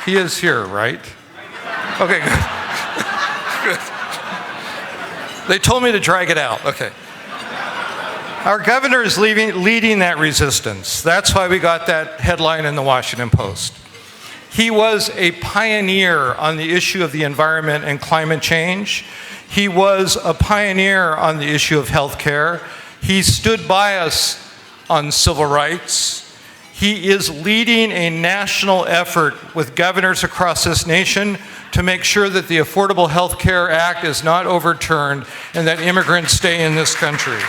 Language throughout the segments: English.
He is here, right? Okay, good. Good. They told me to drag it out. Okay. Our governor is leading that resistance. That's why we got that headline in the Washington Post. He was a pioneer on the issue of the environment and climate change. He was a pioneer on the issue of health care. He stood by us on civil rights. He is leading a national effort with governors across this nation to make sure that the Affordable Health Care Act is not overturned and that immigrants stay in this country.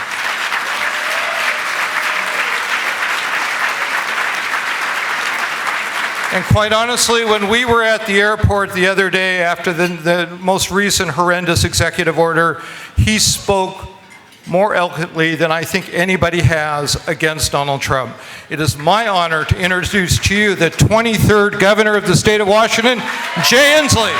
And quite honestly, when we were at the airport the other day after the most recent horrendous executive order, he spoke more eloquently than I think anybody has against Donald Trump. It is my honor to introduce to you the 23rd governor of the state of Washington, Jay Inslee.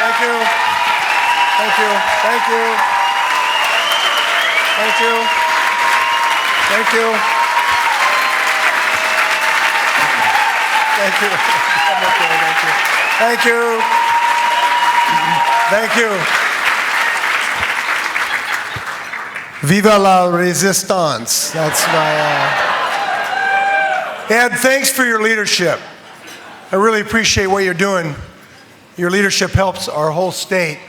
Thank you. Thank you. Thank you. Thank you. Thank you. Thank you. Thank you. Thank you. Viva la resistance. That's my. Ed, thanks for your leadership. I really appreciate what you're doing. Your leadership helps our whole state.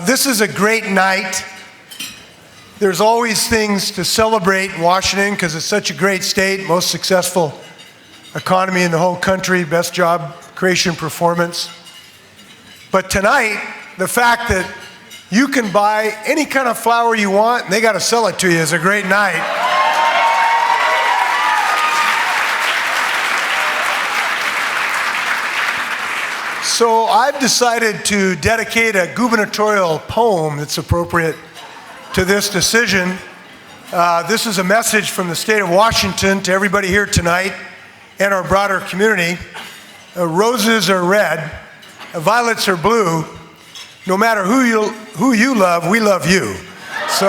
This is a great night. There's always things to celebrate in Washington because it's such a great state, most successful economy in the whole country, best job creation performance. But tonight, the fact that you can buy any kind of flower you want and they got to sell it to you is a great night. So I've decided to dedicate a gubernatorial poem that's appropriate to this decision. This is a message from the state of Washington to everybody here tonight and our broader community. Roses are red, violets are blue. No matter who you love, we love you. So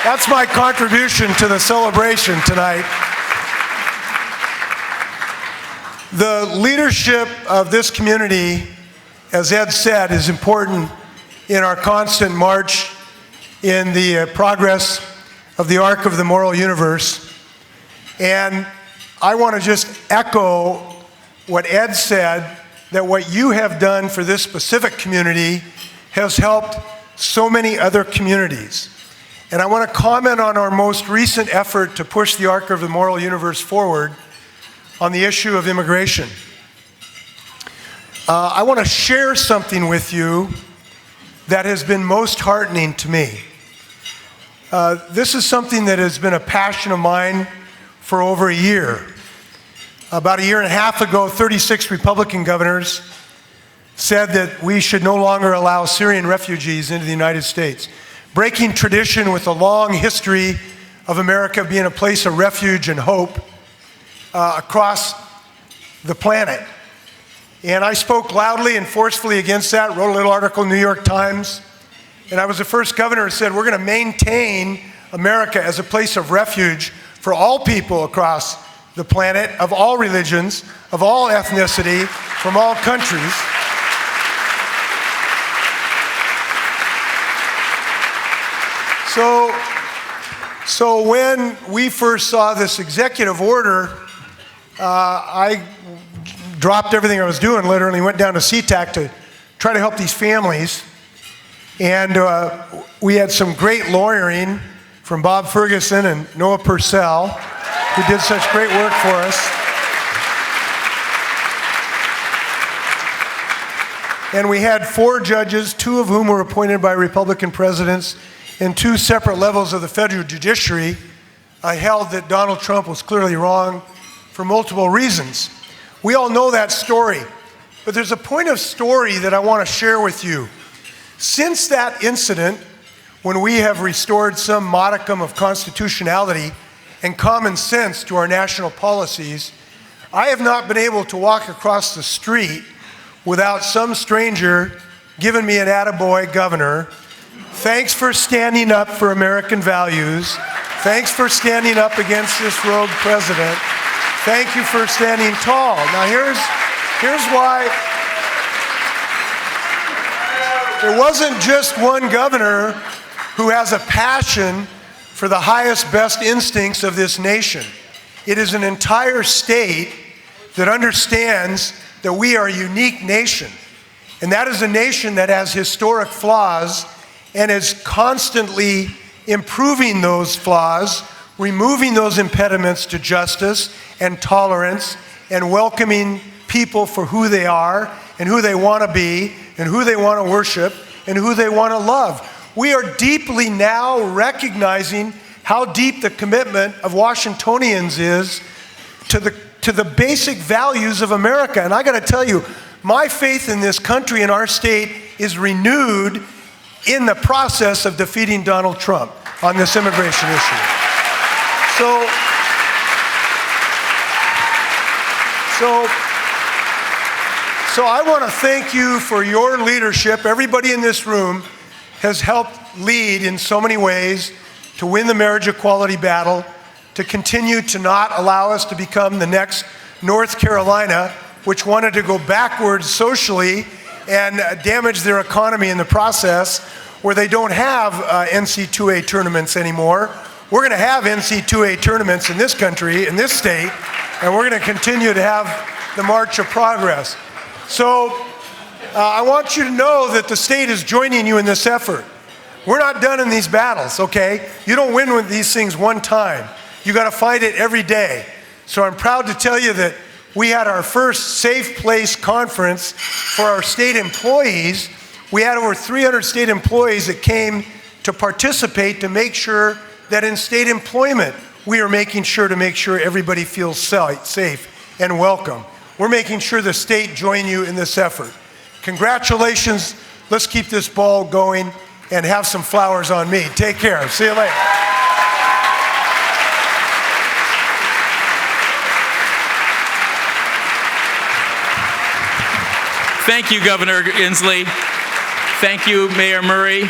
that's my contribution to the celebration tonight. The leadership of this community, as Ed said, is important in our constant march in the progress of the arc of the moral universe. And I want to just echo what Ed said, that what you have done for this specific community has helped so many other communities. And I want to comment on our most recent effort to push the arc of the moral universe forward on the issue of immigration. I want to share something with you that has been most heartening to me. This is something that has been a passion of mine for over a year. About a year and a half ago, 36 Republican governors said that we should no longer allow Syrian refugees into the United States, breaking tradition with a long history of America being a place of refuge and hope across the planet. And I spoke loudly and forcefully against that, wrote a little article in the New York Times, and I was the first governor who said we're going to maintain America as a place of refuge for all people across the planet, of all religions, of all ethnicity, from all countries. So when we first saw this executive order, I dropped everything I was doing, literally went down to SeaTac to try to help these families. And we had some great lawyering from Bob Ferguson and Noah Purcell, who did such great work for us. And we had 4 judges, 2 of whom were appointed by Republican presidents, and 2 separate levels of the federal judiciary held that Donald Trump was clearly wrong for multiple reasons. We all know that story, but there's a point of story that I want to share with you. Since that incident, when we have restored some modicum of constitutionality and common sense to our national policies, I have not been able to walk across the street without some stranger giving me an attaboy governor thanks for standing up for American values. Thanks for standing up against this rogue president. Thank you for standing tall. Now here's why. There wasn't just one governor who has a passion for the highest, best instincts of this nation. It is an entire state that understands that we are a unique nation. And that is a nation that has historic flaws and is constantly improving those flaws, removing those impediments to justice and tolerance, and welcoming people for who they are and who they want to be and who they want to worship and who they want to love. We are deeply now recognizing how deep the commitment of Washingtonians is to the basic values of America. And I got to tell you, my faith in this country and our state is renewed in the process of defeating Donald Trump on this immigration issue. So I want to thank you for your leadership. Everybody in this room has helped lead in so many ways to win the marriage equality battle, to continue to not allow us to become the next North Carolina, which wanted to go backwards socially and damage their economy in the process, where they don't have NC2A tournaments anymore. We're going to have NC2A tournaments in this country, in this state, and we're going to continue to have the march of progress. So I want you to know that the state is joining you in this effort. We're not done in these battles, okay? You don't win with these things one time. You got to fight it every day. So I'm proud to tell you that we had our first Safe Place conference for our state employees. We had over 300 state employees that came to participate to make sure that in state employment, we are making sure everybody feels safe and welcome. We're making sure the state join you in this effort. Congratulations. Let's keep this ball going and have some flowers on me. Take care. See you later. Thank you, Governor Inslee. Thank you, Mayor Murray.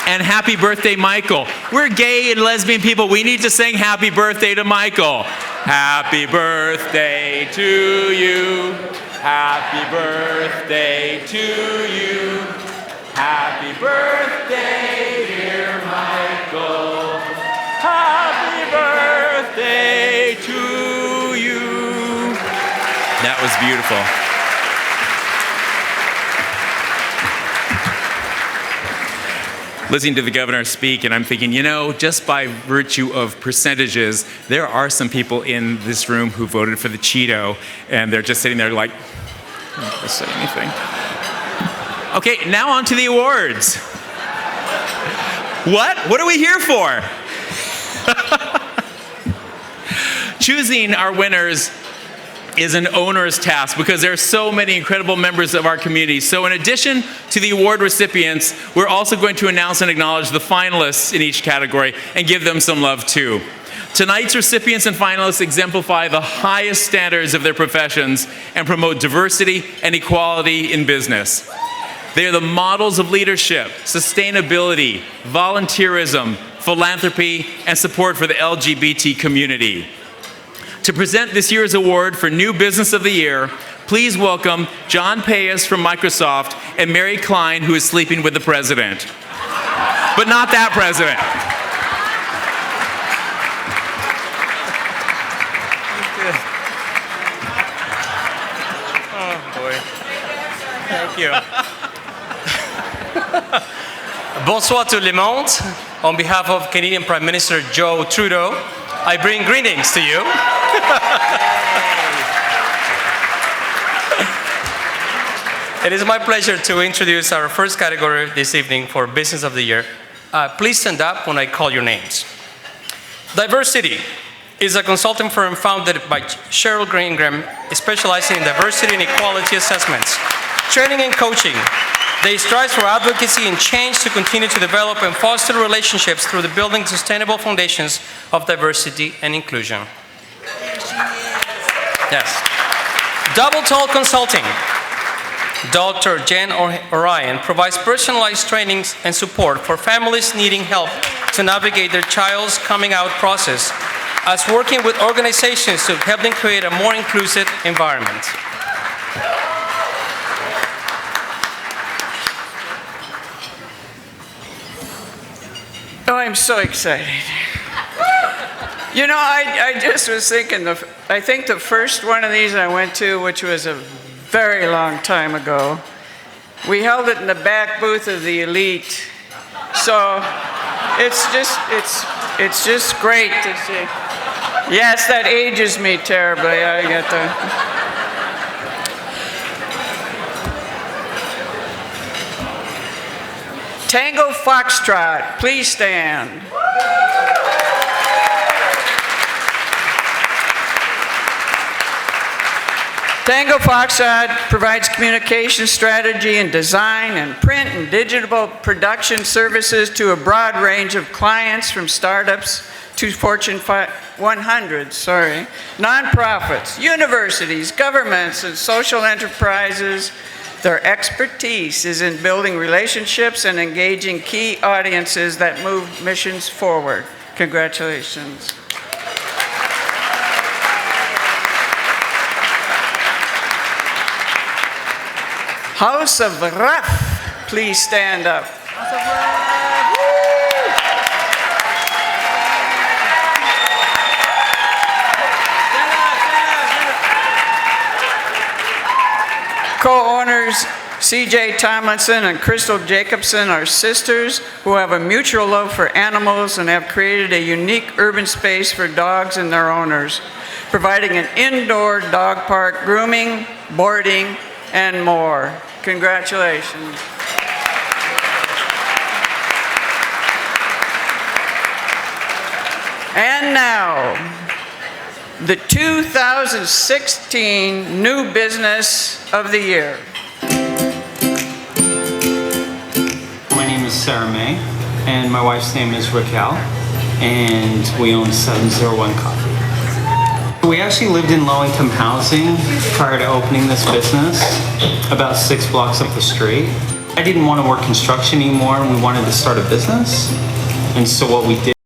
And happy birthday, Michael. We're gay and lesbian people. We need to sing happy birthday to Michael. Happy birthday to you. Happy birthday to you. Happy birthday, dear Michael. Happy birthday to you. That was beautiful. Listening to the governor speak, and I'm thinking, you know, just by virtue of percentages, there are some people in this room who voted for the Cheeto, and they're just sitting there like, I'm not gonna say anything. Okay, now on to the awards. What are we here for? Choosing our winners is an onerous task because there are so many incredible members of our community. So in addition to the award recipients, we're also going to announce and acknowledge the finalists in each category and give them some love too. Tonight's recipients and finalists exemplify the highest standards of their professions and promote diversity and equality in business. They are the models of leadership, sustainability, volunteerism, philanthropy, and support for the LGBT community. To present this year's award for New Business of the Year, please welcome John Payas from Microsoft and Mary Klein, who is sleeping with the president. But not that president. Oh, boy. Thank you. Bonsoir tout le monde. On behalf of Canadian Prime Minister Joe Trudeau, I bring greetings to you. It is my pleasure to introduce our first category this evening for Business of the Year. Please stand up when I call your names. Diversity is a consulting firm founded by Cheryl Greengram, specializing in diversity and equality assessments, training and coaching. They strive for advocacy and change to continue to develop and foster relationships through the building sustainable foundations of diversity and inclusion. Yes. Double Tall Consulting Dr. Jen Orion provides personalized trainings and support for families needing help to navigate their child's coming out process, as working with organizations to help them create a more inclusive environment. Oh, I'm so excited. You know, I just was thinking, I think the first one of these I went to, which was a very long time ago, we held it in the back booth of the Elite. So it's just great to see. Yes, that ages me terribly. I get the. Tango Foxtrot, please stand. Tango Foxtrot provides communication strategy and design and print and digital production services to a broad range of clients, from startups to Fortune 100, nonprofits, universities, governments, and social enterprises. Their expertise is in building relationships and engaging key audiences that move missions forward. Congratulations. House of Raf, please stand up. Co-owners C.J. Tomlinson and Crystal Jacobson are sisters who have a mutual love for animals and have created a unique urban space for dogs and their owners, providing an indoor dog park, grooming, boarding, and more. Congratulations. And now, the 2016 New Business of the Year. My name is Sarah May, and my wife's name is Raquel, and we own 701 Coffee. We actually lived in low-income housing prior to opening this business, about 6 blocks up the street. I didn't want to work construction anymore, and we wanted to start a business, and so what we did